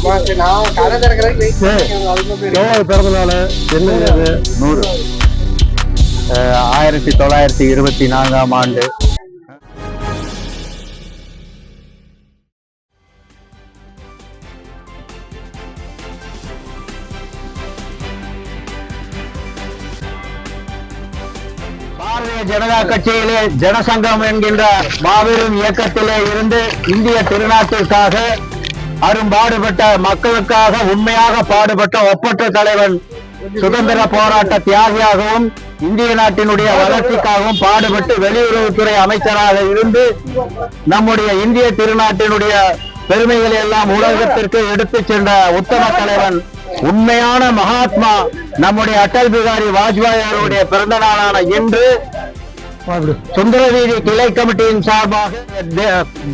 பிறந்த நாள் என்ன 100 1924ஆம் ஆண்டு. பாரதிய ஜனதா கட்சியிலே ஜனசங்கம் என்கின்ற மாபெரும் இயக்கத்திலே இருந்து இந்திய திருநாட்டிற்காக அரும்பாடுபட்ட, மக்களுக்காக உண்மையாக பாடுபட்ட ஒப்பற்ற தலைவன், சுதந்திர போராட்ட தியாகியாகவும் இந்திய நாட்டினுடைய வளர்ச்சிக்காகவும் பாடுபட்டு வெளியுறவுத்துறை அமைச்சராக இருந்து நம்முடைய இந்திய திருநாட்டினுடைய பெருமைகளை எல்லாம் உலகத்திற்கு எடுத்துச் சென்ற உத்தம தலைவன், உண்மையான மகாத்மா நம்முடைய அடல் பிகாரி வாஜ்பாய் அவருடைய பிறந்த நாளான இன்று சுந்தரவீதி கிளை கமிட்டியின் சார்பாக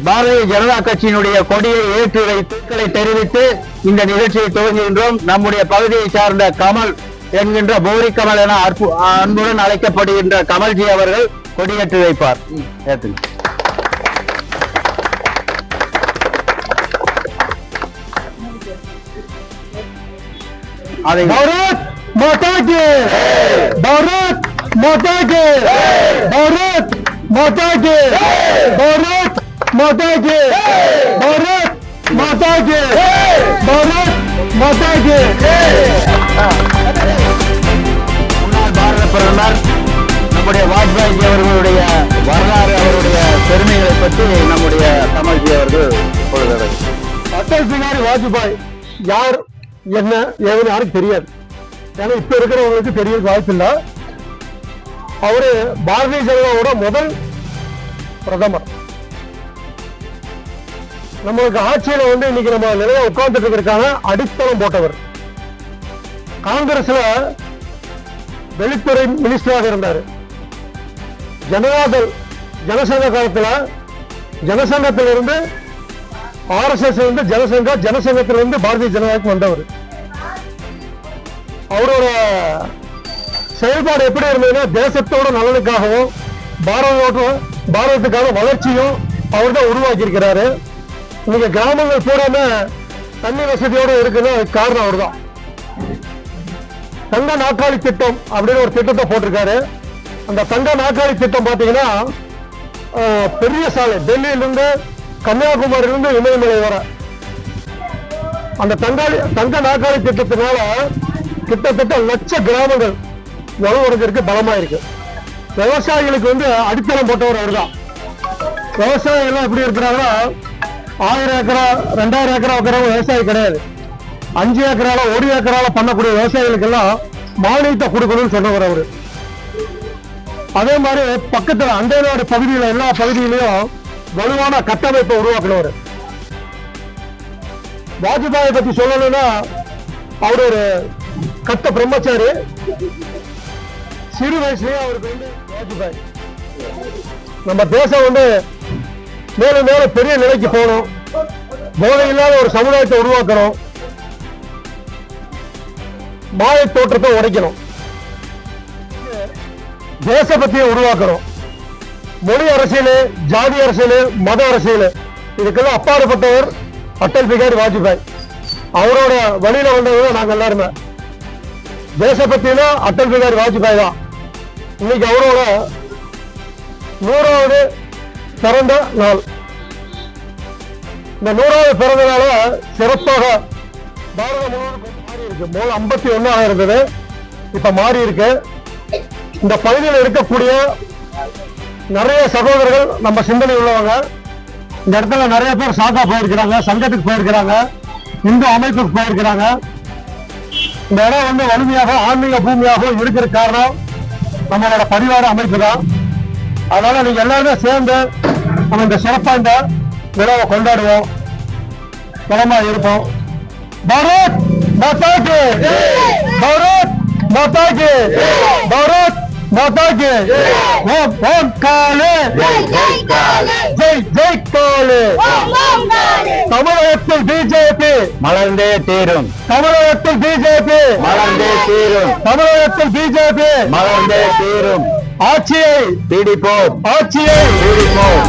பாரதிய ஜனதா கட்சியினுடைய கொடியை ஏற்றி வைத்து தெரிவித்து இந்த நிகழ்ச்சியை துவங்குகின்றோம். நம்முடைய பகுதியை சார்ந்த கமல் என்கின்ற போரி கமல் என அன்புடன் அழைக்கப்படுகின்ற கமல்ஜி அவர்கள் கொடியேற்றி வைப்பார். பாரத் மாதா கி பாரத் மாதா கி பாரத் மாதா கி பாரத் மாதா கி பாரத் மாதா கி பாரத் மாதா கி. முன்னாள் பாரத பிரதமர் நம்முடைய வாஜ்பாய் அவர்களுடைய வரலாறு, அவருடைய பெருமைகளை பற்றி நம்முடைய கமல்ஜி அவர்கள் சொல்கிறார். அடல் பிகாரி வாஜ்பாய் யார், என்ன ஏதுன்னு யாருக்கு தெரியாது. ஏன்னா இப்ப இருக்கிறவங்களுக்கு தெரிய வாய்ப்பு இல்ல. அவரு பாரதிய ஜனதாவோட முதல் பிரதமர். நம்மளுக்கு ஆட்சியில இன்னைக்கு நம்ம நிலைய உட்கார்ந்துட்டு இருக்கிறதுக்கான அடித்தளம் போட்டவர். காங்கிரஸ்ல வெளித்துறை மினிஸ்டராக இருந்தாரு. ஜனதாதள் ஜனசங்க காலத்துல ஜனசங்கத்திலிருந்து RSS ஜனசங்கத்திலிருந்து பாரதிய ஜனதாவுக்கு வந்தவர். அவரோட செயல்பாடு எப்படி இருந்ததுன்னா, தேசத்தோட நலனுக்காகவும் பாரதத்துக்கான வளர்ச்சியும் அவர் தான் உருவாக்கி இருக்கிறாரு. இன்னைக்கு கிராமங்கள் பூராம தண்ணி வசதியோட இருக்குன்னு காரணம் அவர் தான். தங்க நாற்காலி திட்டம் அப்படின்னு ஒரு திட்டத்தை போட்டிருக்காரு. அந்த தங்க நாற்காலி திட்டம் பாத்தீங்கன்னா பெரிய சாலை, டெல்லியிலிருந்து கன்னியாகுமரியிலிருந்து இமயமலை வர அந்த தங்க நாற்காலி திட்டத்தினால கிட்டத்தட்ட லட்ச கிராமங்கள் வலுவடைஞ்சிருக்கு, பலமா இருக்கு. விவசாயிகளுக்கு அடித்தளம் போட்டவர் அவர் தான். விவசாயிகள் எல்லாம் எப்படி இருக்கிறாங்கன்னா, 1000 ஏக்கரா 2000 ஏக்கரா வைக்கிறவங்க விவசாயி கிடையாது. 5 ஏக்கரால 1 ஏக்கரால பண்ணக்கூடிய விவசாயிகளுக்கு எல்லாம் மானியத்தை கொடுக்கணும்னு சொன்னவர் அவரு. அதே மாதிரி பக்கத்துல அண்டை நாடு பகுதியில எல்லா பகுதியிலையும் வலுவான கட்டமைப்பை உருவாக்கினவர். வாஜ்பாயை பத்தி சொல்லணும்னா, அவர் ஒரு கட்ட பிரம்மச்சாரி. சிறு வயசுலயே அவருக்கு வாஜ்பாய் நம்ம தேசம் மேலும் மேலும் பெரிய நிலைக்கு போகணும், போதை இல்லாத ஒரு சமுதாயத்தை உருவாக்கணும், மாய தோற்றத்தை உடைக்கணும், தேச பத்தியை உருவாக்கணும். மொழி அரசியல், ஜாதி அரசியல், மத அரசியல் இதுக்கெல்லாம் அப்பாற்பட்டவர் அடல் பிகாரி வாஜ்பாய். அவரோட வழியில வந்தவங்க நாங்க எல்லாருமே. தேசபக்தினா அடல் பிகாரி வாஜ்பாய் தான். இன்னைக்கு அவரோட 100வது பிறந்த நாள். இந்த 100வது பிறந்த நாள சிறப்பாக பாரதம் முழுவதும் மாறி இருக்கு. முதல்ல 51 இருந்தது, இப்ப மாறி இருக்கு. இந்த பகுதியில் இருக்கக்கூடிய நிறைய சகோதரர்கள் நம்ம சிந்தனை உள்ளவங்க. இந்த இடத்துல நிறைய பேர் சாகா போயிருக்கிறாங்க, சங்கத்துக்கு போயிருக்கிறாங்க, இந்து அமைப்புக்கு போயிருக்கிறாங்க. இந்த இடம் வலிமையாக ஆன்மீக பூமியாகவும் இருக்கிற காரணம் நம்மளோட பரிவார அமைப்பு தான். அதனால நீங்க எல்லாருமே சேர்ந்து நம்ம இந்த சிறப்பா இந்த விழாவை கொண்டாடுவோம், பலமா இருப்போம். பாரத் மாதா கி, பாரத் மாதா கி, பாரத் மாதா கி. ஓம் காலே ஜெய் ஜெய் காலே. தமிழகத்தில் பிஜேபி மலர்ந்தே தீரும். தமிழகத்தில் பிஜேபி மலர்ந்தே தீரும். தமிழகத்தில் பிஜேபி மலர்ந்தே தீரும். ஆட்சியை பிடிப்போம், ஆட்சியை பிடிப்போம்.